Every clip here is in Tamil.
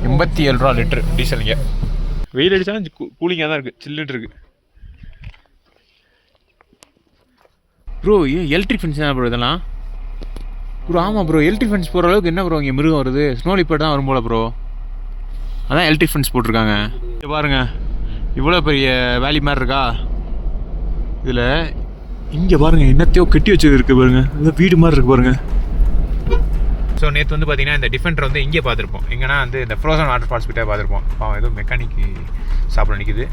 87 ரூபா லிட்டர் டீசலுங்க. வெயில் அடித்தாலும் கூலிங்காக தான் இருக்குது, சில்லுட்டு இருக்குது. ப்ரோ எலக்ட்ரிக் ஃபென்ஸ் தான் ப்ரோ இதெல்லாம்? ப்ரோ ஆமாம் ப்ரோ, எலக்ட்ரிக் ஃபென்ஸ் போகிற அளவுக்கு என்ன ப்ரோ இங்கே மிருகம் வருது? ஸ்னோ லிப்பர் தான் வரும் போல ப்ரோ, அதான் எலக்ட்ரிக் ஃபென்ஸ் போட்டிருக்காங்க. இங்கே பாருங்கள் இவ்வளோ பெரிய வேலி மாதிரி இருக்கா இதில். இங்கே பாருங்கள் என்னத்தையோ கட்டி வச்சு இருக்குது பாருங்கள், இது வீடு மாதிரி இருக்குது பாருங்கள். ஸோ நேற்று வந்து பார்த்தீங்கன்னா இந்த டிஃபெண்டர் வந்து இங்கே பார்த்துருப்போம், எங்கன்னா வந்து இந்த ஃப்ரோசன் வாட்டர் ஃபால்ஸ் கிட்டே பார்த்துருப்போம். அவன் ஏதோ மெக்கானிக்கு சாப்பிட நிற்குது,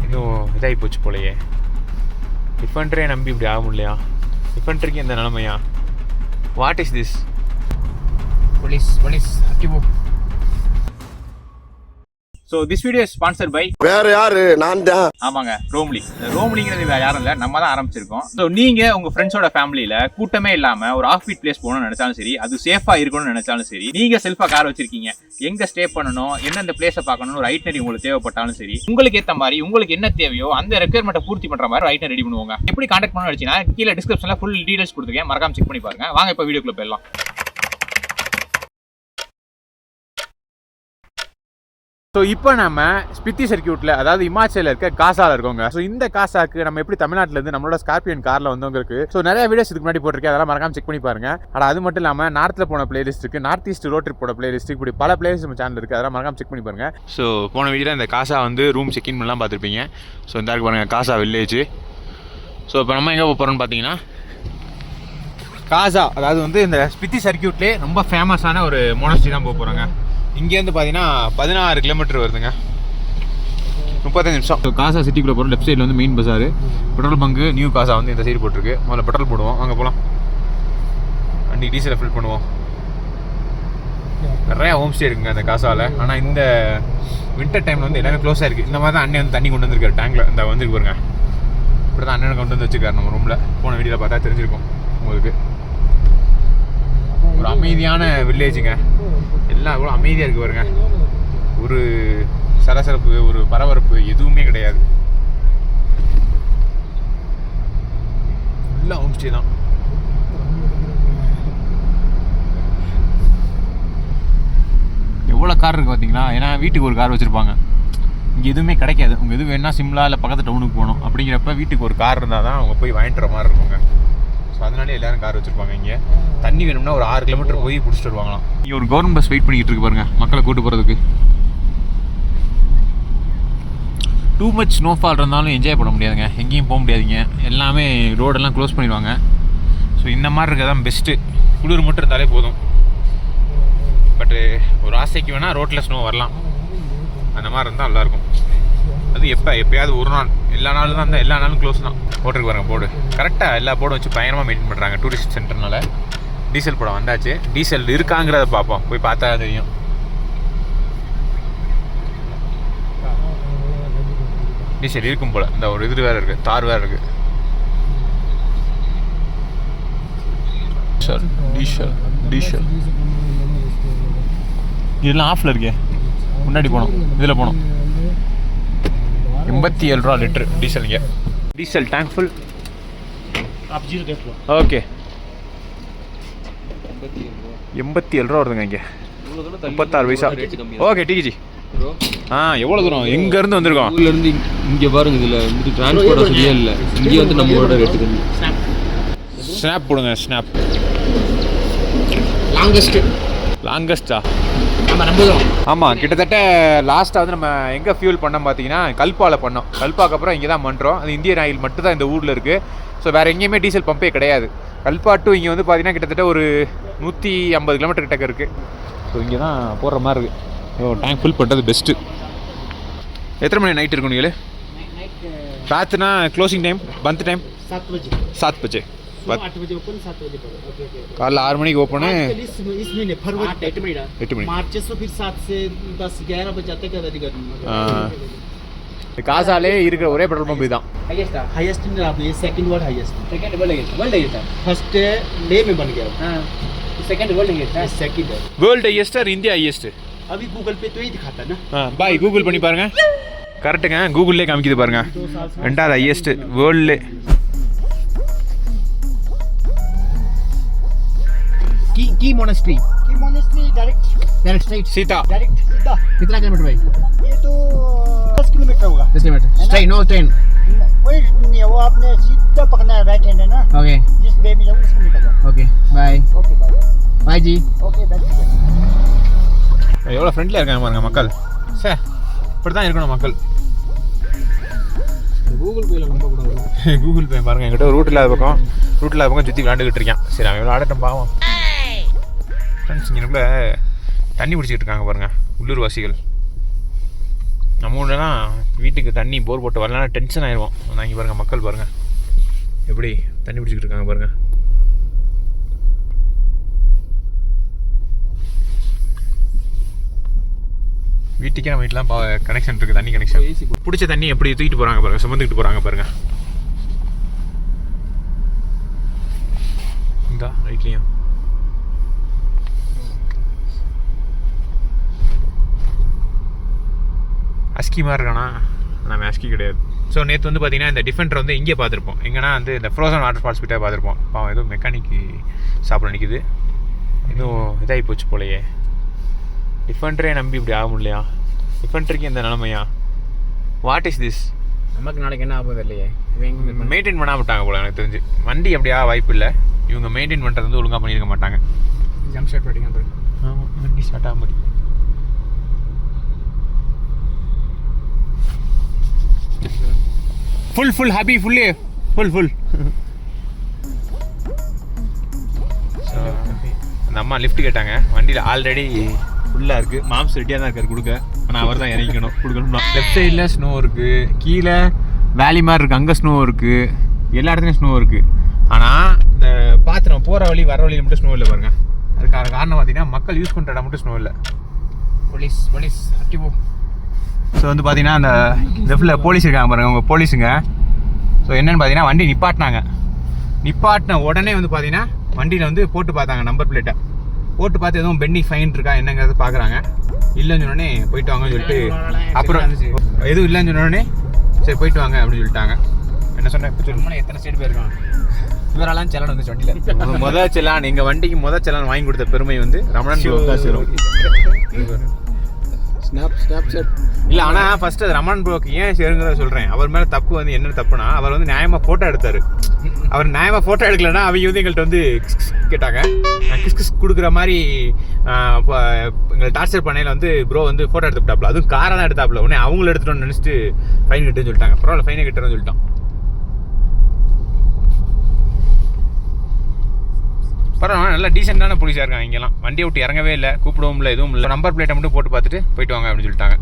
இன்னும் இதாகி போச்சு போலையே. டிஃபெண்டரே நம்பி இப்படி ஆக முடியலையா? டிஃபெண்டருக்கு இந்த நிலமையா? What is this? போலீஸ் அக்கிபோ. So this video sponsored by வேற யாரு? நான் தான். ஆமாங்க, ரோம்லி. ரோம்லிங்கிறது வேற யாரும் இல்லை, நம்ம தான் ஆரம்பிச்சிருக்கோம். ஸோ நீங்கள் உங்கள் ஃப்ரெண்ட்ஸோட ஃபேமிலியில் கூட்டமே இல்லாமல் ஒரு ஆஃப் பீட் பிளேஸ் போகணும்னு நினைச்சாலும் சரி, அது சேஃபாக இருக்கணும்னு நினைச்சாலும் சரி, நீங்கள் செல்ஃபாக கார் வச்சிருக்கீங்க, எங்கே ஸ்டே பண்ணணும், எந்தெந்த பிளேஸை பார்க்கணும்னு ஒரு ஐட்னரி உங்களுக்கு தேவைப்பட்டாலும் சரி, உங்களுக்கு ஏற்ற மாதிரி உங்களுக்கு என்ன தேவையோ அந்த ரெக்யர்மெண்ட்டை பூர்த்தி பண்ணுற மாதிரி ஐட்னர் ரெடி பண்ணுவாங்க. எப்படி கான்டாக்ட் பண்ணணும்னு நினச்சினா கீழே டிஸ்கிரிப்ஷனில் ஃபுல் டீடைல்ஸ் கொடுத்துருக்கேன், மறக்காம செக் பண்ணி பாருங்க. வாங்க இப்போ வீடியோக்குள்ள போயிடலாம். ஸோ இப்போ நம்ம ஸ்பித்தி சர்க்கியூட்டில், அதாவது இமாச்சலில் இருக்க காசாவில் இருக்கோங்க. ஸோ இந்த காசாக்கு நம்ம எப்படி தமிழ்நாட்டிலேருந்து நம்மளோட ஸ்கார்பியன் காரில் வந்தவங்களுக்கு ஸோ நிறைய வீடியோஸ் இதுக்கு முன்னாடி போட்டிருக்கேன், அதெல்லாம் மறக்காம செக் பண்ணி பாருங்க. ஆனால் அது மட்டும் இல்லாமல் நார்த்தில் போன பிளேலிஸ்ட் இருக்குது, நார்த் ஈஸ்ட் ரோட் ட்ரிப் போன பிளேலிஸ்ட், இப்படி பல பிளேஸ் நம்ம சேனல் இருக்குது, அதெல்லாம் மறக்காம செக் பண்ணி பாருங்க. ஸோ போன வீடியோவில் இந்த காசா வந்து ரூம் செக்இன் பண்ணலாம் பார்த்துருப்பீங்க. ஸோ இந்த இருக்கு பாருங்கள் காசா வில்லேஜ். ஸோ இப்போ நம்ம எங்கே போகிறோம்னு பார்த்தீங்கன்னா காசா, அதாவது வந்து இந்த ஸ்பித்தி சர்க்கியூட்லேயே ரொம்ப ஃபேமஸான ஒரு மோனஸ்ட்ரி தான் போக போகிறாங்க. இங்கேருந்து பார்த்தீங்கன்னா 16 கிலோமீட்டர் வருதுங்க, 35 நிமிஷம். ஸோ காசா சிட்டிக்குள்ளே போகிறோம். லெஃப்ட் சைடில் வந்து மெயின் பஸார், பெட்ரோல் பங்கு நியூ காசா வந்து இந்த சைடு போட்டிருக்கு. முதல்ல பெட்ரோல் போடுவோம், அங்கே போகலாம். வண்டி டீசலை ஃபில் பண்ணுவோம். நிறையா ஹோம் ஸ்டே இருக்குங்க அந்த காசாவில். ஆனால் இந்த வின்டர் டைமில் வந்து எல்லாமே க்ளோஸாக இருக்குது. இந்த மாதிரி தான் அண்ணன் வந்து தண்ணி கொண்டு வந்திருக்காரு டேங்கில், இந்த வந்துருக்கு பாருங்க. இப்படி தான் அண்ணனை கொண்டு வந்து வச்சுருக்காரு நம்ம ரூமில். போன வீடியோவில் பார்த்தா தெரிஞ்சிருக்கும் உங்களுக்கு. ஒரு அமைதியான வில்லேஜுங்க, எல்லாம் எவ்வளோ அமைதியாக இருக்குது பாருங்க. ஒரு சலசலப்பு, ஒரு பரபரப்பு எதுவுமே கிடையாது. ஃபுல்லாக ஹோம் ஸ்டே தான். எவ்வளோ கார் இருக்குது பார்த்தீங்களா? ஏன்னா வீட்டுக்கு ஒரு கார் வச்சுருப்பாங்க, இங்கே எதுவுமே கிடைக்காது. உங்கள் எது வேணால் சிம்லா இல்லை பக்கத்து டவுனுக்கு போகணும் அப்படிங்கிறப்ப வீட்டுக்கு ஒரு கார் இருந்தால் தான் அவங்க போய் வாங்கிட்டு வர மாதிரி இருக்குங்க. ஸோ அதனாலே எல்லோரும் கார் வச்சுருப்பாங்க. இங்கே தண்ணி வேணும்னா ஒரு 6 கிலோமீட்டர் போய் பிடிச்சிட்டு வருவாங்களாம். இங்கே ஒரு கவர்மெண்ட் பஸ் வெயிட் பண்ணிக்கிட்டு இருக்கு பாருங்கள், மக்களை கூட்டு போகிறதுக்கு. டூ மச் ஸ்னோஃபால் இருந்தாலும் என்ஜாய் பண்ண முடியாதுங்க, எங்கேயும் போக முடியாதுங்க, எல்லாமே ரோடெல்லாம் க்ளோஸ் பண்ணிடுவாங்க. ஸோ இந்த மாதிரி இருக்கிறதான் பெஸ்ட்டு. குளிர் மட்டும் இருந்தாலே போதும். பட்டு ஒரு ஆசைக்கு வேணால் ரோட்டில் ஸ்னோ வரலாம், அந்த மாதிரி இருந்தால் நல்லாயிருக்கும். அது எப்போயாவது ஒரு நாள், எல்லா நாளும் தான் இருந்தால் எல்லா நாளும் க்ளோஸ் தான். போட்டுருக்கு பாருங்க போர்டு, கரெக்டாக எல்லா போர்டும் வச்சு பயங்கரமாக மெயின்டைன் பண்ணுறாங்க டூரிஸ்ட் சென்டர்னால. டீசல் போட வந்தாச்சு, டீசல் இருக்காங்கிறத பார்ப்போம், போய் பார்த்தா தெரியும். டீசல் இருக்கும் போல். இந்த ஒரு இது வேறு இருக்குது, தார் வேறு இருக்குது. டீசல் இதெல்லாம் ஆஃபில் இருக்கே, முன்னாடி போனோம், இதில் போனோம். 87 ரூபா லிட்டர் டீசலுங்க. डीजल टैंक फुल आप 0 देख लो. ओके 87 ரூபா வருதுங்க இங்கே, 36 பைசா. ஓகே ठीक जी. எவ்வளோ தூரம் எங்கேருந்து வந்திருக்கோம்? ஊர்லேருந்து இங்கே பாருங்க, இதில் வந்து டிரான்ஸ்போர்ட் வசதியே இல்லை. இங்கே வந்து நம்மளோட ரேட்டு கம்மி. ஸ்னாப் போடுங்க, ஸ்னாப். லாங்கஸ்டா? ஆமாம், கிட்டத்தட்ட லாஸ்ட்டாக வந்து நம்ம எங்கே ஃபியூல் பண்ணோம் பார்த்தீங்கன்னா கல்பாவில் பண்ணோம். கல்பாக்கு அப்புறம் இங்கே தான் பண்ணுறோம். அது இந்தியன் ஆயில் மட்டும் தான் இந்த ஊரில் இருக்குது. ஸோ வேறு எங்கேயுமே டீசல் பம்பே கிடையாது. கல்பா டு இங்கே வந்து பார்த்தீங்கன்னா கிட்டத்தட்ட ஒரு 150 கிலோமீட்டர் கிட்டக்க இருக்குது. ஸோ இங்கே தான் போடுற மாதிரி இருக்குது. டேங்க் ஃபுல் பண்ணுறது பெஸ்ட்டு. எத்தனை மணி நைட் இருக்கும் நீங்களே? ராத்துனா க்ளோசிங் டைம், பந்த் டைம் 7 बजे. 8 बजे ओपन, 7 बजे बंद. काल 6 மணிக்கு ஓபன். इस महीने फरवरी 8 महीना मार्च से फिर 7 से 10 11 बजे तक का अधिकार. हां, कासाले இருக்கிற ஒரே பெட்ரோல் பம்ப் இதுதான். हाईएस्ट इन आप ये second world highest. Second world highest है. फर्स्ट ले में बन गया. हां, सेकंड वर्ल्ड हाईएस्ट है. सेकंड वर्ल्ड हाईएस्ट और इंडिया हाईएस्ट. अभी गूगल पे तो ही दिखाता ना. हां भाई, गूगल பண்ணி பாருங்க. கரெக்ட்டுங்க, கூகுள்லே காமிக்குது பாருங்க. ரெண்டாவது ஹையஸ்ட் வேர்ல்ட்ல. की monastery direct direct straight Sita direct सीधा कितना किलोमीटर भाई ये तो 10 किलोमीटर होगा 10 किलोमीटर स्ट्रेट नो ट्रेन कोई नहीं है वो आपने सीधा पकड़ना है राइट हैंड है ना ओके जिस वे में जाओ उसमें निकल जाओ okay bye okay bye bye जी ओके बाय எவ்வளோ ஃப்ரெண்ட்லியாக இருக்காங்க பாருங்க மக்கள் சே இப்படி தான் இருக்கணும் மக்கள் கூகுள் பேல ரொம்ப கூடாது கூகுள் பே பாருங்க என்கிட்ட ரூட் இல்லாத பக்கம் சுற்றி விளாண்டுக்கிட்டு இருக்கேன் சரி அவன் எவ்வளோ ஆடட்டும் பாவம் ஃப்ரெண்ட்ஸ் இங்கேக்குள்ள தண்ணி பிடிச்சிக்கிட்டு இருக்காங்க பாருங்க உள்ளூர்வாசிகள் நம்ம ஊர்லலாம் வீட்டுக்கு தண்ணி போர் போட்டு வரலன்னா டென்ஷன் ஆயிடுவோம் ஆனால் இங்கே பாருங்கள் மக்கள் பாருங்கள் எப்படி தண்ணி பிடிச்சிக்கிட்டு இருக்காங்க பாருங்கள் வீட்டுக்கே நம்ம வீட்டிலாம் கனெக்ஷன் இருக்குது தண்ணி கனெக்ஷன் பிடிச்ச தண்ணி எப்படி தூக்கிட்டு போகிறாங்க பாருங்கள் சுமந்துக்கிட்டு போகிறாங்க பாருங்கள் இந்தா ரைட்லேயும் அஸ்கி மாதிரி இருக்கானா நம்ம அஸ்கி கிடையாது ஸோ நேற்று வந்து பார்த்தீங்கன்னா இந்த டிஃபெண்டர் வந்து இங்கே பார்த்துருப்போம் எங்கன்னா வந்து இந்த ஃப்ரோசன் வாட்டர் ஃபால்ஸ் கிட்டே பார்த்துருப்போம் பாவம் எதுவும் மெக்கானிக்கு சாப்பிட நிற்கிது இன்னும் இதாகி போச்சு போலையே டிஃபெண்டரே நம்பி இப்படி ஆக முடியலையா டிஃபெண்டருக்கு இந்த நிலமையா வாட் இஸ் திஸ் நமக்கு நாளைக்கு என்ன ஆகுது இல்லையே இவங்க மெயின்டைன் பண்ணாம விட்டாங்க போல எனக்கு தெரிஞ்சு வண்டி அப்படியா வாய்ப்பு இல்லை இவங்க மெயின்டைன் பண்ணுறது வந்து ஒழுங்காக பண்ணியிருக்க மாட்டாங்க ஜம்ப் ஷாட் பண்ணிங்க ஆமாம் வண்டி ஸ்டார்ட் ஆக முடியும் ஃபுல் ஹாப்பி ஃபுல் அந்த அம்மா லிஃப்ட் கேட்டாங்க வண்டியில் ஆல்ரெடி ஃபுல்லாக இருக்குது மாம்ஸ் ரெடியாக தான் இருக்கார் கொடுக்க ஆனால் அவர் தான் இறங்கிக்கணும் கொடுக்கணும்னா லெஃப்ட் சைடில் ஸ்னோ இருக்குது கீழே வேலி மாதிரி இருக்குது அங்கே ஸ்னோ இருக்குது எல்லா இடத்துலையும் ஸ்னோ இருக்குது ஆனால் இந்த பாத்திரம் போகிற வழி வர வழியில் மட்டும் ஸ்னோ இல்லை பாருங்கள் அதுக்கான காரணம் பார்த்தீங்கன்னா மக்கள் யூஸ் பண்ணுற இடம் மட்டும் ஸ்னோ இல்லை போலீஸ் ஆக்டிவோ ஸோ வந்து பார்த்தீங்கன்னா அந்த லெஃப்டில் போலீஸ் இருக்காங்க பாருங்கள் அவங்க போலீஸுங்க ஸோ என்னென்னு பார்த்தீங்கன்னா வண்டி நிப்பாட்டின உடனே வந்து பார்த்தீங்கன்னா வண்டியில் வந்து போட்டு பார்த்தாங்க நம்பர் பிளேட்டை போட்டு பார்த்து எதுவும் பெண்டிங் ஃபைன் இருக்கா என்னங்கிறத பார்க்குறாங்க இல்லைன்னு சொன்னோடனே போயிட்டு வாங்கன்னு சொல்லிட்டு அப்புறம் எதுவும் இல்லைன்னு சொன்னோடனே சரி போயிட்டு வாங்க அப்படின்னு சொல்லிட்டாங்க என்ன சொன்னேன் இப்போ சொல்லி எத்தனை ஸ்டேட் போயிருக்கான் இவரெல்லாம் செலான் வந்து வண்டியில் முதல் செலான் எங்கள் வண்டிக்கு முதல் செலான் வாங்கி கொடுத்த பெருமை வந்து ரமணன் ப்ரோக்கு தான் சேரும் ஸ்னாப்சாட் இல்லை ஆனால் ஃபஸ்ட்டு அது ரமணன் ப்ரோக்கு ஏன் சேருங்கிறத சொல்கிறேன் அவர் மேலே தப்பு வந்து என்ன தப்புனா அவர் வந்து நியாயமாக ஃபோட்டோ எடுத்தார் அவர் நியாயமாக ஃபோட்டோ எடுக்கலைன்னா அவங்க வந்து எங்கள்கிட்ட வந்து கேட்டாங்க கிஸ் கொடுக்குற மாதிரி எங்களை டார்ச்சர் பண்ணையில் வந்து ப்ரோ வந்து ஃபோட்டோ எடுத்துட்டாப்ல அதுவும் காரை தான் எடுத்தாப்புல உடனே அவங்கள எடுத்துட்டோன்னு நினச்சிட்டு ஃபைன் கட்டுன்னு சொல்லிட்டாங்க பரவாயில்ல ஃபைனை கட்டுறேன்னு சொல்லிட்டான் பரவாயில்ல நல்லா டீசெண்டான போலீஸாக இருக்காங்க இங்கெல்லாம் வண்டியை விட்டு இறங்கவே இல்லை கூப்பிடவும் இல்லை எதுவும் இல்லை நம்பர் பிளேட்டை மட்டும் போட்டு பார்த்துட்டு போயிட்டு வாங்க அப்படின்னு சொல்லிட்டாங்க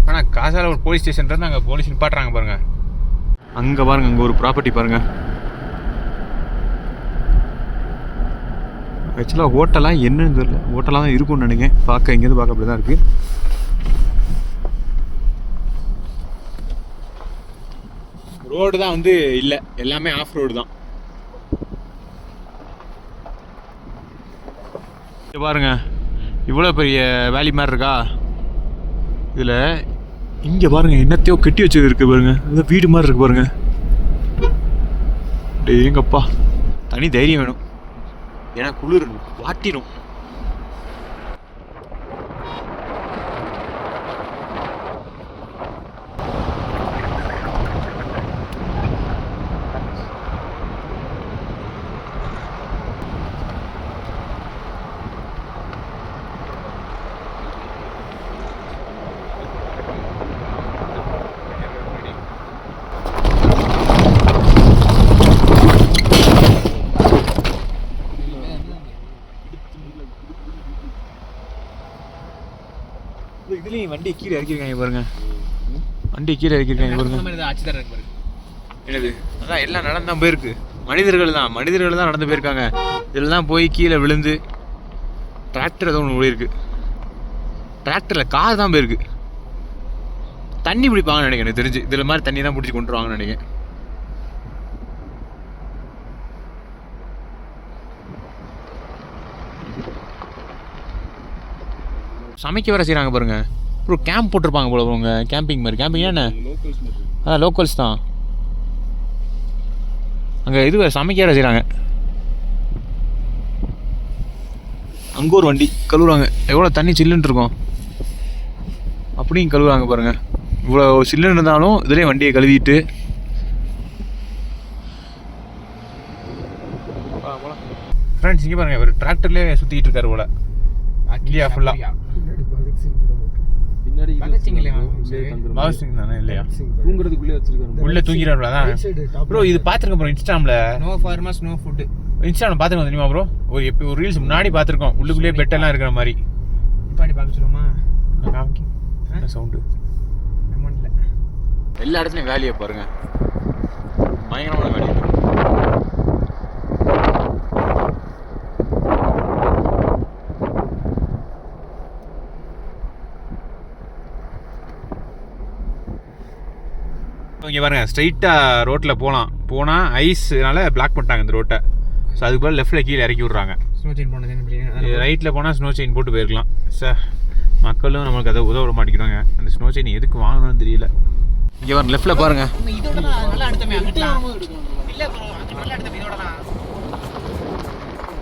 ஆனால் காசால ஒரு போலீஸ் ஸ்டேஷன் இருந்து அங்கே போலீஸ் நிப்பாட்டுறாங்க பாருங்க அங்கே பாருங்க அங்கே ஒரு ப்ராப்பர்ட்டி பாருங்க ஆக்சுவலாக ஹோட்டலாக என்னன்னு தெரியல ஹோட்டலாக தான் இருக்கும்னு நினைக்கிறேன் பார்க்க இங்கேருந்து பார்க்க அப்படி தான் இருக்குது ரோடு தான் வந்து இல்லை எல்லாமே ஆஃப் ரோடு தான் பாருங்க இவ்வளோ பெரிய வேலி மாதிரி இருக்கா இதில் இங்கே பாருங்க என்னத்தையோ கட்டி வச்சு இருக்கு பாருங்க இந்த வீடு மாதிரி இருக்கு பாருங்க எங்கப்பா தனி தைரியம் வேணும் ஏன்னா குளிரணும் வாட்டிடும் இதுலேயும் வண்டி கீழே இறக்கிருக்காங்க பாருங்க வண்டி கீழே இறக்கிருக்காங்க பாருங்க ஆச்சு தான் இருக்கு பாருங்க என்னது அதான் எல்லாம் நடந்து தான் போயிருக்கு மனிதர்கள் தான் நடந்து போயிருக்காங்க இதில் தான் போய் கீழே விழுந்து டிராக்டர் ஏதோ ஒன்று போயிருக்கு டிராக்டரில் கார் தான் போயிருக்கு தண்ணி பிடிப்பாங்கன்னு நினைக்கிறேன் எனக்கு தெரிஞ்சு இதில் மாதிரி தண்ணி தான் பிடிச்சி கொண்டு வாங்கன்னு நினைக்கிறேன் சமைக்க வர செய்கிறாங்க பாருங்க அப்புறம் கேம்ப் போட்டிருப்பாங்க போல அவங்க கேம்பிங் மாதிரி கேம்பிங் என்ன அதான் லோக்கல்ஸ் தான் அங்கே இது சமைக்க வர செய்கிறாங்க அங்கே ஒரு வண்டி கழுவுறாங்க. எவ்வளோ தண்ணி சில்லுன்னு இருக்கும், அப்படியும் கழுவுறாங்க பாருங்கள். இவ்வளோ சில்லுன்னு இருந்தாலும் இதுலேயே வண்டியை கழுவிட்டு ஃப்ரெண்ட்ஸ் இங்கே பாருங்கள், ஒரு டிராக்டர்லேயே சுற்றிக்கிட்டு இருக்காரு போல இந்தியா ஃபுல்லாக. பின்னாடி பகத் சிங் இல்லையா? பகத் சிங் தானே இல்லையா? தூங்குறதுக்குள்ளே வச்சிருக்காங்க. உள்ளே தூங்கிறாரு தான் ப்ரோ. இது பார்த்துருக்கேன் ப்ரோ இன்ஸ்டாமில். No farmers no food. இன்ஸ்டாவில் பார்த்துருக்கோம் தெரியுமா ப்ரோ? ஒரு ரீல்ஸ் முன்னாடி பார்த்துருக்கோம், உள்ளுக்குள்ளேயே பெட்டெல்லாம் இருக்கிற மாதிரி. நிப்பாட்டி பார்க்க சொல்லுமா? சவுண்டு அமௌண்ட் இல்லை. எல்லா இடத்துலையும் வேலையை பாருங்க, பயங்கரமான வேலையை. இங்கே பாருங்க, ஸ்ட்ரைட்டாக ரோட்டில் போனால் ஐஸ்னால பிளாக் பண்ணிட்டாங்க இந்த ரோட்டை. ஸோ அதுக்கு பதில் லெஃப்ட்டில் கீழே இறக்கி விட்றாங்க. ஸ்னோ செயின் போனது ரைட்டில் போனால் ஸ்னோ செயின் போட்டு போயிருக்கலாம். சார் மக்களும் நம்மளுக்கு அதை உதவ மாட்டேங்கிறாங்க. அந்த ஸ்னோ செயின் எதுக்கு வாங்கணும்னு தெரியல. இங்கே பாருங்க, லெஃப்ட்டில் பாருங்க. இதோட நல்லா எடுத்தமே அங்கலாம் இல்லை ப்ரோ, அங்கே நல்லா எடுத்தமே இதோட தான்.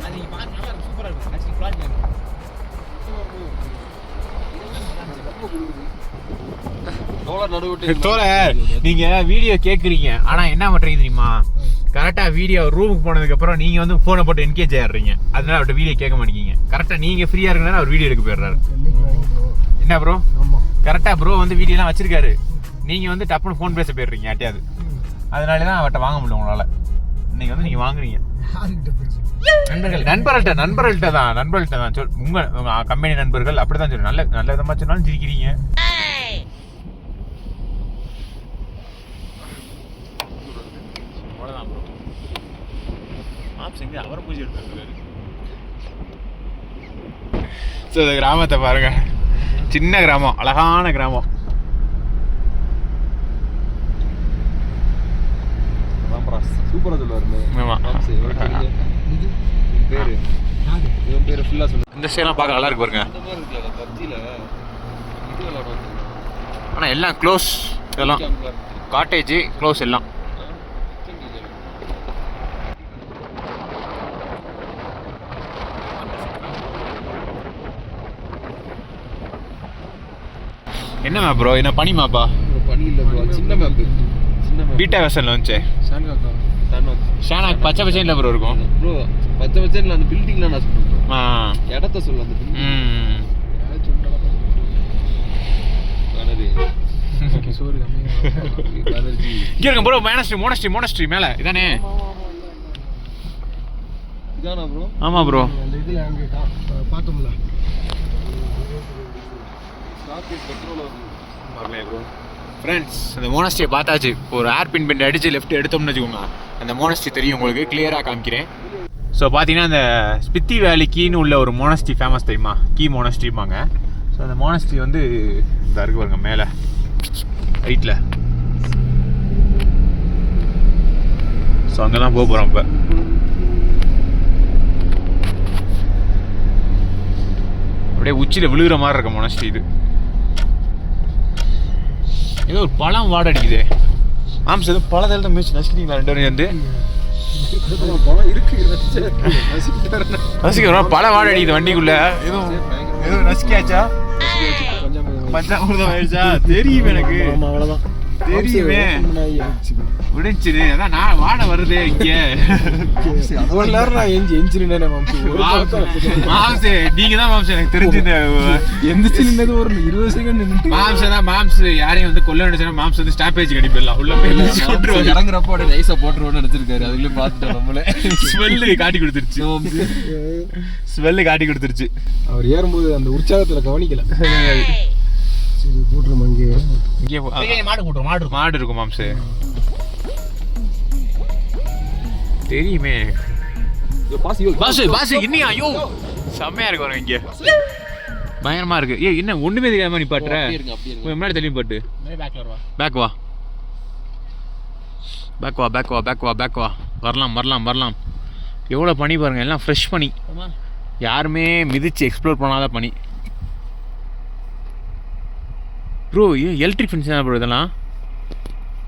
அது நீ பார்க்க நல்லா சூப்பராக இருக்கும். ஆக்சுவலி ஃப்ளாட் வேணும். நீங்க வீடியோ கேட்குறீங்க, ஆனால் என்ன பண்ணுறீங்க தெரியுமா? கரெக்டாக வீடியோ ரூமுக்கு போனதுக்கப்புறம் நீங்கள் வந்து ஃபோனை போட்டு என்கேஜ் ஆகிடுறீங்க. அதனால அவர்கிட்ட வீடியோ கேட்க மாட்டேங்கிங்க. கரெக்டாக நீங்கள் ஃப்ரீயாக இருக்கனால அவர் வீடியோ எடுக்க போயிடுறாரு. என்ன ப்ரோ? கரெக்டாக ப்ரோ வந்து வீடியோலாம் வச்சிருக்காரு, நீங்கள் வந்து டப்புன்னு ஃபோன் பேச போயிடுறீங்க யார்ட்டையாவது. அதனால தான் அவர்கிட்ட வாங்க முடியல உங்களால். நீங்கள் வந்து நீங்கள் வாங்குறீங்க. நண்பர்கள்ட்ட தான் சொல். உங்கள் கம்பெனி நண்பர்கள் அப்படி தான் சொல்லு. நல்ல விதமாக சொன்னாலும் சிரிக்கிறீங்க. அவரை பூஜை எடுத்துருக்காரு. ஸோ இந்த கிராமத்தை பாருங்க, சின்ன கிராமம், அழகான கிராமம். சூப்பரா சொல்லுவாரு. பேரு ஃபுல்லா சொல்லுங்க. இந்த சைட்லாம் பார்க்க நல்லா இருக்கு பாருங்க. ஆனால் எல்லாம் க்ளோஸ், இதெல்லாம் காட்டேஜ் க்ளோஸ் எல்லாம். என்ன மேப் ப்ரோ? என்ன பனி மேப்பா? பனி இல்லை ப்ரோ, சின்ன மேப்பு. பீட்டா வெர்ஷன்ல வந்துச்சு. ஷானாக் பச்சை பச்சையில் ப்ரோ இருக்கும் ப்ரோ. பச்சை பச்சையில் அந்த பில்டிங்லாம் நான் சொல்கிறேன் ப்ரோ. இடத்த சொல்ல அந்த இங்கே இருக்க ப்ரோ. மோனஸ்ட்ரி மேலே இதானே? இதானா ப்ரோ? ஆமாம் ப்ரோ. பார்த்தோம்ல ஃப்ரெண்ட்ஸ், அந்த மோனஸ்ட்ரியை பார்த்தாச்சு. ஒரு ஏர்பின் பெண்ட் அடித்து லெஃப்ட் எடுத்தோம்னு வச்சுக்கோங்க, அந்த மோனஸ்ட்ரி தெரியும் உங்களுக்கு. கிளியராக காமிக்கிறேன். ஸோ பார்த்தீங்கன்னா அந்த ஸ்பித்தி வேலிக்கின்னு உள்ள ஒரு மோனஸ்ட்ரி ஃபேமஸ் தெரியுமா? கீ மோனஸ்ட்ரிப்பாங்க. ஸோ அந்த மோனஸ்ட்ரி வந்து இதாக இருக்கு பாருங்க மேலே ரைட்டில். ஸோ அங்கே தான் போக போகிறோம் இப்போ. அப்படியே உச்சியில் விழுகிற மாதிரி இருக்க மோனஸ்ட்ரி இது. ஏதோ ஒரு பழம் வாட அடிக்குது. ஆமாம், ஏதோ பழத்தில் தான் மியூசிக் நசிக்கிறீங்களா ரெண்டு பேரும் சேர்ந்து? நசிக்கிறோம், பழம் வாட அடிக்குது வண்டிக்குள்ள. எதுவும் நசிக்காச்சா? பஞ்சாமிர்தம் ஆயிடுச்சா? தெரியும் எனக்கு, தெரியுமே. விடுச்சுது, அதான் நான் வாட வருது இங்கே. மாம்சே நீங்க தான் மாம்சம், எனக்கு தெரிஞ்சு மாம்ஸ் யாரையும் வந்து கொல்ல நினைச்சா மாம்ஸ் வந்து ஸ்டாப்பேஜ் கடிப்பிடலாம். உள்ள போய் இறங்குறப்போ நைஸா போட்டுருவோம்னு நினைச்சிருக்காரு. அதுக்குள்ளே பார்த்துட்டோம் நம்மளே. ஸ்மெல்லு காட்டி கொடுத்துருச்சு. அவர் ஏறும்போது அந்த உற்சாகத்துல கவனிக்கல. மாடு இருக்கும் மாம்சு, தெரியுமே. இன்னையா? ஐயோ செம்மையா இருக்கு பாருங்க, இங்க பயங்கரமா இருக்கு. என்ன ஒண்ணுமே தெரியாம நிப்பாட்டுற? முன்னாடி தள்ளி பாட்டு. பேக் வா. வரலாம். எவ்வளோ பனி பாருங்க, எல்லாம் ஃப்ரெஷ் பனி. யாருமே மிதிச்சு எக்ஸ்ப்ளோர் பண்ணாத பனி ப்ரோ. எலக்ட்ரிக் ஃபென்ஸ் தான் ப்ரோ இதெல்லாம்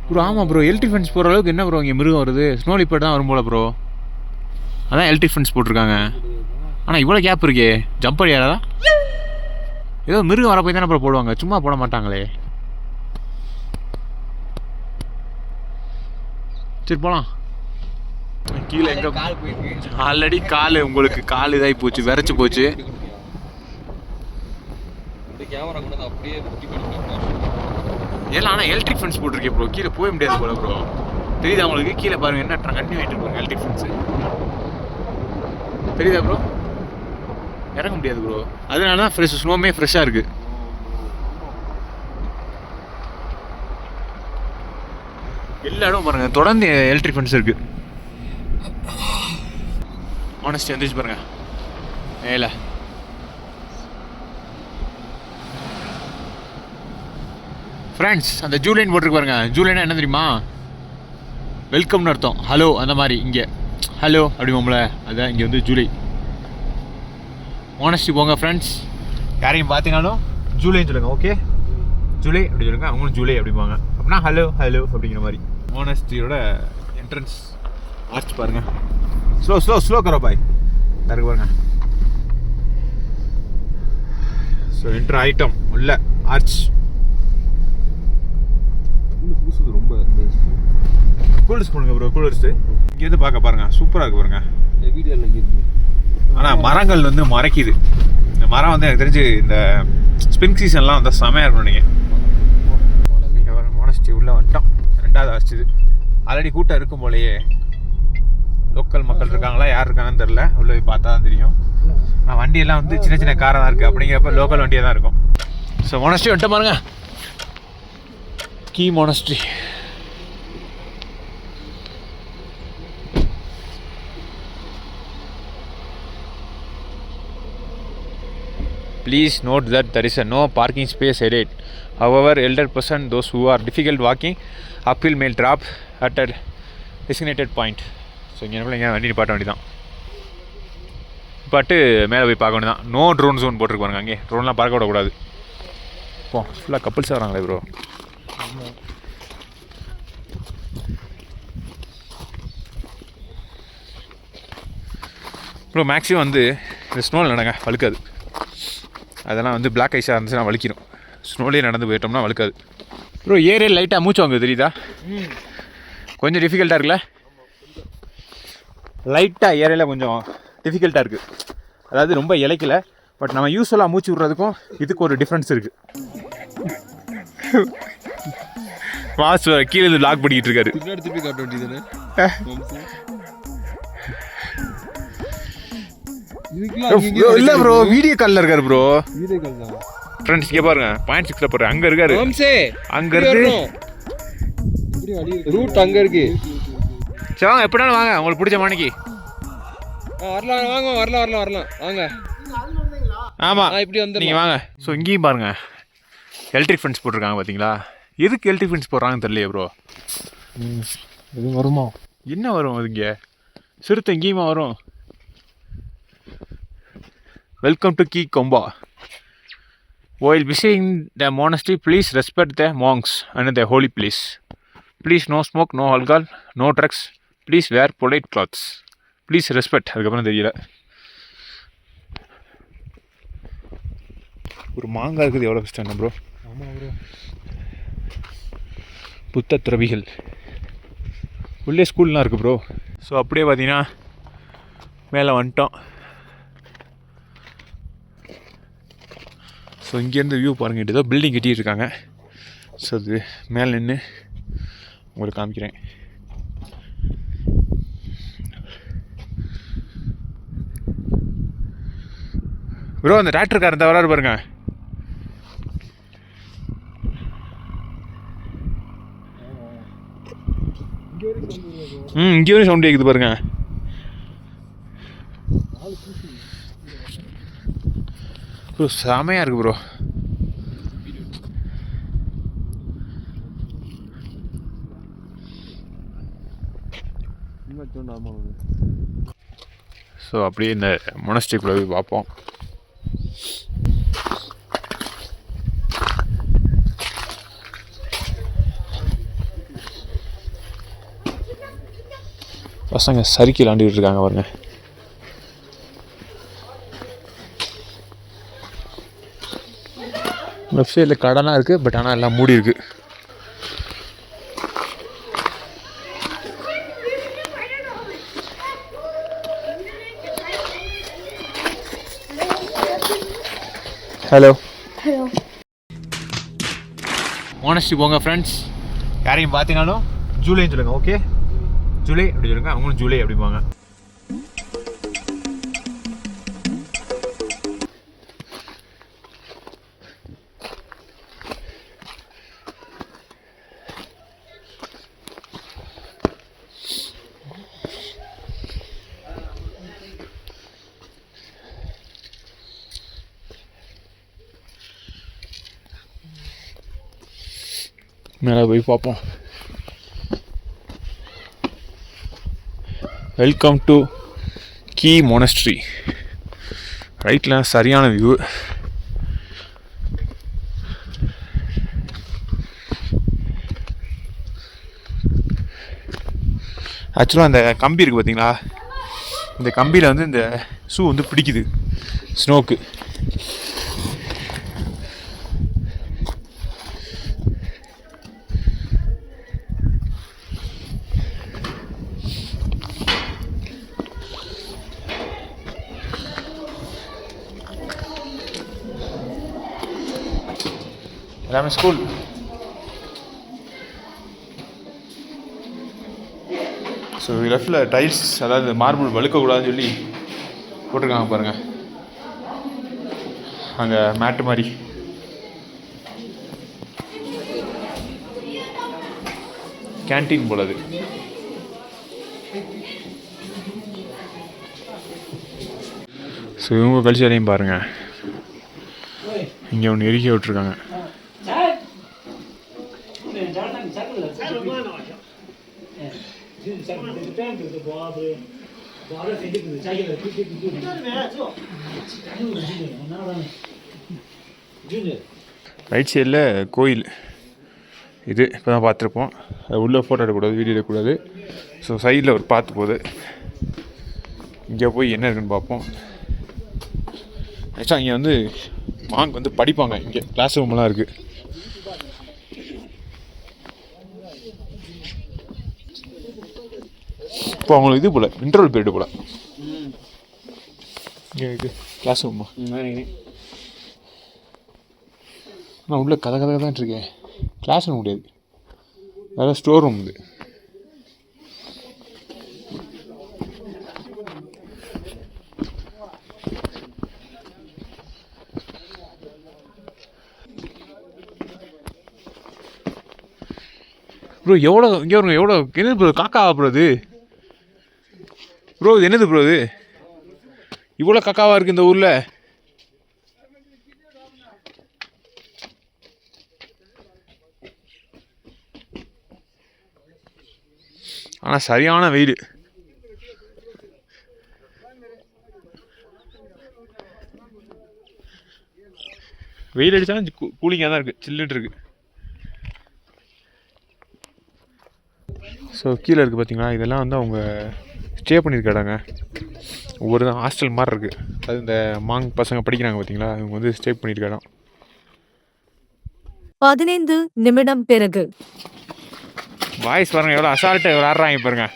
ப்ரோ. ஆமாம் ப்ரோ, எலக்ட்ரிக் ஃபென்ஸ் போகிற அளவுக்கு என்ன ப்ரோ இங்கே மிருகம் வருது? ஸ்னோ லிப்பர்ட் தான் வரும் போல ப்ரோ. அதான் எலக்ட்ரிக் ஃபென்ஸ் போட்டிருக்காங்க. ஆனால் இவ்வளோ கேப் இருக்கே, ஜம்பர் ஏறாதா? ஏதோ மிருகம் வர போய் தானே அப்புறம் போடுவாங்க, சும்மா போட மாட்டாங்களே. சரி போகலாம். கீழே எங்கே கால் போயிருக்கு. ஆல்ரெடி கால் உங்களுக்கு கால் இதாகி போச்சு, விரைச்சி போச்சு. இந்த கேமரா கூட அப்படியே முட்டி பண்ணிட்டு எல்லாம் ஆனால் எலக்ட்ரிக் ஃபென்ஸ் போட்டிருக்கேன் ப்ரோ, கீழே போக முடியாது போல ப்ரோ. தெரியுதா உங்களுக்கு? கீழே பாருங்கள் என்ன கண்டினியூ ஆகிட்டு இருப்பாங்க எலக்ட்ரிக் ஃபென்ஸு. தெரியுதா ப்ரோ? இறங்க முடியாது ப்ரோ, அதனால தான் ஃப்ரெஷ் ஸ்னோமே ஃப்ரெஷ்ஷாக இருக்குது. எல்லா இடமும் பாருங்கள் தொடர்ந்து எலக்ட்ரிக் ஃபென்ஸ் இருக்குது. ஆனஸ்டி வந்துச்சு பாருங்க மேலே. ஃப்ரெண்ட்ஸ் அந்த ஜூலைன் போட்டிருக்கு பாருங்க. ஜூலைனா என்ன தெரியுமா? வெல்கம்னு அர்த்தம், ஹலோ அந்த மாதிரி. இங்கே ஹலோ அப்படிம்போம்ல, அதான் இங்கே வந்து ஜூலை. ஆனஸ்டி போங்க ஃப்ரெண்ட்ஸ், யாரையும் பார்த்தீங்கன்னாலும் ஜூலைன்னு சொல்லுங்கள். ஓகே ஜூலை அப்படி சொல்லுங்க, அவங்களும் ஜூலை அப்படிம்பாங்க. அப்படின்னா ஹலோ ஹலோ அப்படிங்கிற மாதிரி. ஆனஸ்டியோட என்ட்ரன்ஸ் ஆர்ச் பாருங்கள். ஸ்லோ ஸ்லோ ஸ்லோ கரோ பாய் தருக்கு பாருங்க. ஸோ என்ட்ரு ஐட்டம் உள்ள ஆர்ச். ரொம்ப கூலர்ஸ் பண்ணுங்க ப்ரோ, கூலர்ஸ் இங்கேருந்து பார்க்க பாருங்க, சூப்பராக இருக்கு பாருங்க. வீடியோவில் இங்கே இருக்கு. ஆனால் மரங்கள் வந்து மறைக்குது. இந்த மரம் வந்து எனக்கு தெரிஞ்சு இந்த ஸ்ப்ரிங் சீசன்லாம் வந்து செமையாக இருக்கணும். நீங்கள் வர மோனஸ்டி உள்ளே வந்துட்டோம். 2வது ஆர்ச் இது. ஆல்ரெடி கூட்டம் இருக்கும் போலையே. லோக்கல் மக்கள் இருக்காங்களா, யார் இருக்காங்கன்னு தெரில, உள்ளே போய் பார்த்தா தான் தெரியும். ஆனால் வண்டியெல்லாம் வந்து சின்ன சின்ன காராக தான் இருக்குது, அப்படிங்கிறப்ப லோக்கல் வண்டியாக தான் இருக்கும். ஸோ மோனஸ்ட்ரி வந்துட்டு பாருங்க, Key monastery. Please note that there is a no parking space added. However, elder person, those who are difficult walking, uphill may drop at a designated point. So இங்கே என்ன வண்டி நிப்பாட்ட வேண்டி தான், பாட்டு மேலே போய் பார்க்க வேண்டியதான். நோ ட்ரோன் ஜோன் போட்டிருப்பாங்க, அங்கே ட்ரோன்லாம் பார்க்க விடக்கூடாது. போ ஃபுல்லாக கப்புள்ஸ் வராங்களே ப்ரோ. ப்ரோ மேக்ஸிமம் வந்து இந்த ஸ்னோவில் நடங்க வழுக்காது. அதெல்லாம் வந்து பிளாக் ஐஸாக இருந்துச்சுன்னா வலிக்கிறோம். ஸ்னோலேயே நடந்து போயிட்டோம்னா வழுக்காது. ப்ரோ ஏரியா லைட்டாக மூச்சு வாங்குது தெரியுதா? கொஞ்சம் டிஃபிகல்ட்டாக இருக்குல்ல? லைட்டாக ஏரியாவில் கொஞ்சம் டிஃபிகல்ட்டாக இருக்குது. அதாவது ரொம்ப இலைக்கல, பட் நம்ம யூஸ்வலாக மூச்சு விட்றதுக்கும் இதுக்கு ஒரு டிஃப்ரென்ஸ் இருக்குது. மாஸ் கீழே இருந்து லாக் பண்ணிக்கிட்டு இருக்காரு. பின்னாடி திருப்பி காட்ட வேண்டியது. இல்ல ப்ரோ, வீடியோ கால்ல இருக்காரு ப்ரோ. வீடியோ கால் தான் ஃப்ரெண்ட்ஸ். இங்க பாருங்க 0.6ல போற அங்க இருக்காரு. அங்க இருக்கு ரூட் அங்க இருக்கு. சரி வாங்க, எப்படினாலும் வாங்க, உங்களுக்கு பிடிச்ச மாணிக்கு வரலாம். வாங்க வரலாம் வாங்க. ஆமா இப்படி வந்து நீங்க வாங்க. ஸோ இங்கேயும் பாருங்க எலக்ட்ரிக் ஃபென்ஸ் போட்டிருக்காங்க பார்த்தீங்களா? எதுக்கு எலக்ட்ரிக் ஃபென்ஸ் போடுறாங்கன்னு தெரியலையே ப்ரோ. எதுவும் வருமா? என்ன வரும் அது? இங்கே சிறுத்தை இங்கேயுமா வரும்? Welcome to Key Komba. While visiting the monastery, please respect the monks and the holy place. Please no smoke, no alcohol, no drugs. Please wear polite clothes. Please respect. அதுக்கப்புறம் தெரியல. ஒரு மாங்காய் இருக்குது, எவ்வளோ கஷ்டம் ப்ரோ. ஆமாம் ப்ரோ. புத்த துறவிகள் உள்ளே ஸ்கூல்லாம் இருக்குது ப்ரோ. ஸோ அப்படியே பார்த்தீங்கன்னா மேலே வந்துட்டோம். ஸோ இங்கேருந்து வியூ பாருங்கள், ஏதோ பில்டிங் கட்டிகிட்டு இருக்காங்க. ஸோ அது மேலே நின்று உங்களுக்கு காமிக்கிறேன். ப்ரோ அந்த டிராக்டர்காரர் இந்த வராரு பாருங்க. இங்கே வரையும் சவுண்ட் கேட்குது பாருங்க. ப்ரோ செமையாக இருக்குது ப்ரோ. ஸோ அப்படியே இந்த மொனஸ்ட்ரிக்குள்ளே போய் பார்ப்போம். பசங்க சறுக்கி விளாண்டுக்கிட்டு இருக்காங்க பாருங்க. லெஃப்ட் சைடில் கடைலாம் இருக்குது, பட் ஆனால் எல்லாம் மூடி இருக்குது. ஹலோ மோனஸ்ட்ரி போங்க ஃப்ரெண்ட்ஸ். யாரையும் பார்த்தீங்கன்னாலும் ஜூலைன்னு சொல்லுங்கள். ஓகே, ஜூலை அப்படி சொல்லுங்கள். அவங்களும் ஜூலை அப்படிம்பாங்க. மேலே போய் பார்ப்போம். Welcome to Key monastery. ரைட்டில் சரியான வியூ. ஆக்சுவலாக அந்த கம்பி இருக்குது பார்த்தீங்களா, இந்த கம்பியில் வந்து இந்த ஷூ வந்து பிடிக்குது ஸ்னோக்கு. எல்லாமே ஸ்கூல். ஸோ லெஃப்டில் டைல்ஸ், அதாவது மார்பிள் வழுக்கக்கூடாதுன்னு சொல்லி போட்டிருக்காங்க பாருங்கள். அங்கே மேட்டு மாதிரி. கேன்டீன் போல அது. ஸோ இவங்க கல்ச்சரையும் பாருங்கள். இங்கே ஒன்று எரிக்க விட்டுருக்காங்க. ரைட் சைடில் கோயில் இது இப்போ தான் பார்த்துருப்போம். அது உள்ளே ஃபோட்டோ எடுக்கக்கூடாது, வீடியோ எடுக்கக்கூடாது. ஸோ சைடில் ஒரு பார்த்து போகுது. இங்கே போய் என்ன இருக்குன்னு பார்ப்போம். ஆக்சுவலாக இங்கே வந்து மாங்க் வந்து படிப்பாங்க. இங்கே கிளாஸ் ரூம்லாம் இருக்குது. இப்போ அவங்களுக்கு இது போல் இன்டர்வல் பீரியட் போல். இங்கே இருக்குது கிளாஸ் ரூம்மா. நான் உள்ள கதை தான் இருக்கேன். கிளாஸ் ரூம் முடியாது, வேறு ஸ்டோர் ரூம் இது. ப்ரோ எவ்வளோ இங்கே வருங்க, எவ்வளோ என்னது ப்ரோ காக்காவா ப்ரோ இது? ப்ரோ இது என்னது ப்ரோ இது? இவ்வளோ காக்காவாக இருக்குது இந்த ஊரில். ஆனால் சரியான வெயில். வெயில் அடித்தாலும் கூலிங்காக தான் இருக்குது, சில்லுன்னு இருக்குது. ஸோ கீழே இருக்குது பார்த்தீங்களா, இதெல்லாம் வந்து அவங்க ஸ்டே பண்ணியிருக்க இடங்க. ஒவ்வொரு தான் ஹாஸ்டல் மாதிரி இருக்குது. அது இந்த மாங் பசங்க படிக்கிறாங்க பார்த்தீங்களா, இவங்க வந்து ஸ்டே பண்ணியிருக்க இடம். 15 நிமிடம் பிறகு வாய்ஸ் பாருங்க, எவ்வளோ அசால்ட்டாக விளாட்றாங்க பாருங்க.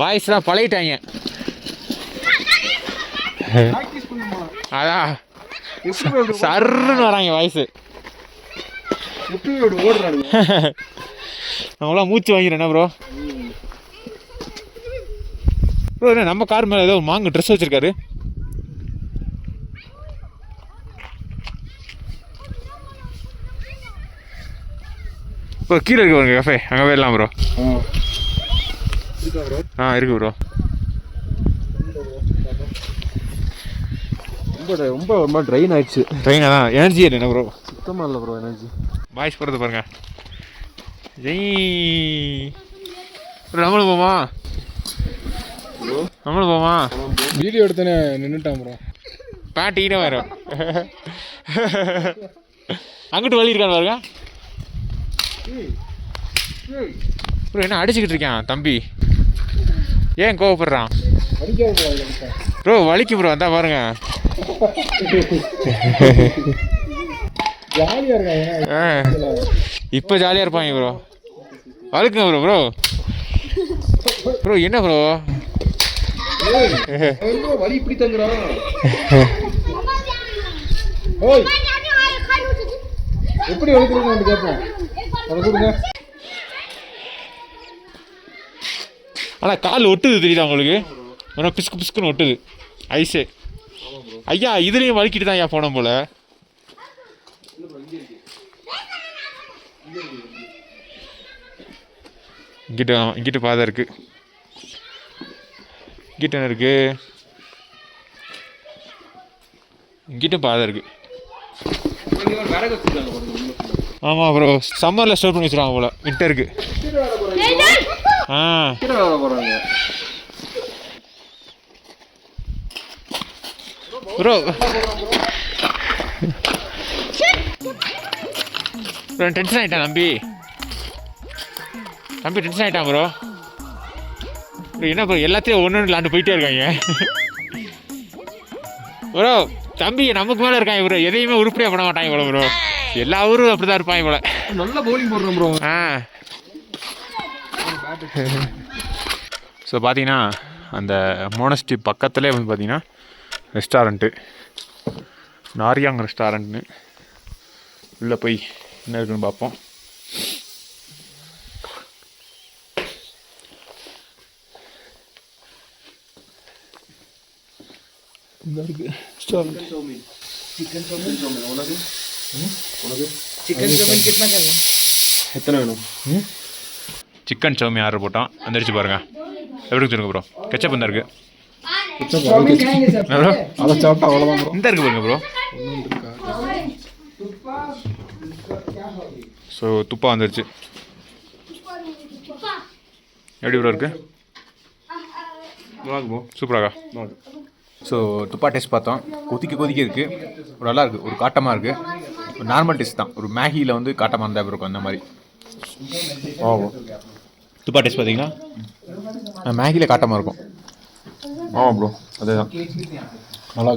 பாய்ஸ் தான் பழகிட்டாங்க. அதான் சர்ன்னு வராங்க வாய்ஸு. நம்மளாம் மூச்சு வாங்கிறேன். என்ன ப்ரோ ப்ரோ என்ன நம்ம கார் மேலே ஏதோ மாங்கு ட்ரெஸ் வச்சுருக்காரு. ப்ரோ கீழே இருக்கு பாருங்க கஃபே, அங்கே போயிடலாம் ப்ரோ. இருக்கு ப்ரோ. ரொம்ப ஒரு மாதிரி ட்ரெயின் ஆயிடுச்சு. ட்ரெயினாக தான் எனர்ஜி என்ன ப்ரோ? சுத்தமாக இல்லை ப்ரோ எனர்ஜி. பாய்ஸ் போகிறது பாருங்க. ஜெய் நம்மளும் போமா, நம்மளும் போமா. வீடியோ எடுத்தேனே நின்றுட்டான் ப்ரோ. பேண்ட் ஈரம் வரும். அங்கிட்டு வழி இருக்கான்னு பாருங்க ப்ரோ. என்ன அடிச்சுக்கிட்டு இருக்கான் தம்பி? ஏன் கோவப்படுறான் ப்ரோ? வலிக்கும் ப்ரோ, அதான் பாருங்க. இப்போ ஜாலியாக இருப்பாங்க ப்ரோ. வலிக்குங்க ப்ரோ. ப்ரோ ப்ரோ என்ன ப்ரோ வலி இப்படி தங்குறான். எப்படி வலிக்கிறீங்க கேட்போம். அதை கொடுங்க. ஆனால் கால் ஒட்டுது தெரியுதா உங்களுக்கு? ஆனால் பிஸ்கு பிஸ்குன்னு ஒட்டுது ஐஸு. ஐயா இதுலேயும் வலிக்கிட்டு தான் ஐயா போனோம் போல. இங்கிட்டு பாதை இருக்கு. இங்கிட்ட என்ன இருக்கு? இங்கிட்டும் பாதை இருக்கு. ஆமாம் ப்ரோ, சம்மரில் ஸ்டோர் பண்ணி வச்சுருவாங்க போல வின்டருக்கு. ப்ரோ டென்ஷன் ஆகிட்டான் தம்பி. டென்ஷன் ஆகிட்டான் ப்ரோ. என்ன ப்ரோ எல்லாத்தையும் ஒன்று விளாண்டு போயிட்டே இருக்காங்க ப்ரோ. தம்பி நமக்கு மேலே இருக்காங்க ப்ரோ, எதையுமே உருப்படியாக பண்ண மாட்டாங்க போல ப்ரோ. எல்லா ஊரும் அப்படி தான் இருப்பாங்க போல. நல்லா பவுலிங் போடுறோம் ப்ரோ. ஸோ பார்த்தீங்கன்னா அந்த மோனஸ்டி பக்கத்துலேயே வந்து பார்த்தீங்கன்னா ரெஸ்டாரண்ட்டு, நாரியாங் ரெஸ்டாரண்ட்னு. உள்ளே போய் என்ன இருக்குன்னு பார்ப்போம். எத்தனை வேணும்? சிக்கன் சௌமி ஆர்டர் போட்டோம், வந்துடுச்சு பாருங்க. எப்படி சொல்லுங்க ப்ரோ? கெச்சப் இந்த இருக்கு. அதை சாப்பிட்டா அவ்வளோதான் ப்ரோ. இந்த இருக்கு பாருங்க ப்ரோ. ஸோ துப்பா வந்துடுச்சு. எப்படி ப்ரோ இருக்கு? சூப்பராக. ஸோ துப்பா டேஸ்ட் பார்த்தோம். கொதிக்க இருக்குது. ஒரு நல்லா இருக்குது, ஒரு காட்டமாக இருக்குது. ஒரு நார்மல் டேஸ்ட் தான். ஒரு மேகியில் வந்து காட்டமாக இருந்தால் இருக்கும் அந்த மாதிரி. துப்பா டேஸ்ட் பார்த்தீங்கன்னா மேகியில் காட்டமாக இருக்கும். ஆமாம் ப்ரோ, அதே தான். நல்லா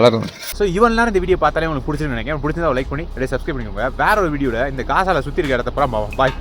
இருக்கும். ஸோ இவன் நேரம் இந்த வீடியோ பார்த்தாலே உங்களுக்கு பிடிச்சிருன்னு நினைக்கிறேன். பிடிச்சிருந்தா லைக் பண்ணி அப்படியே சப்ஸ்கிரைப் பண்ணிக்கோங்க. வேற ஒரு வீடியோவில் இந்த காசால சுற்றி இருக்க இடத்த பூரா பாய்.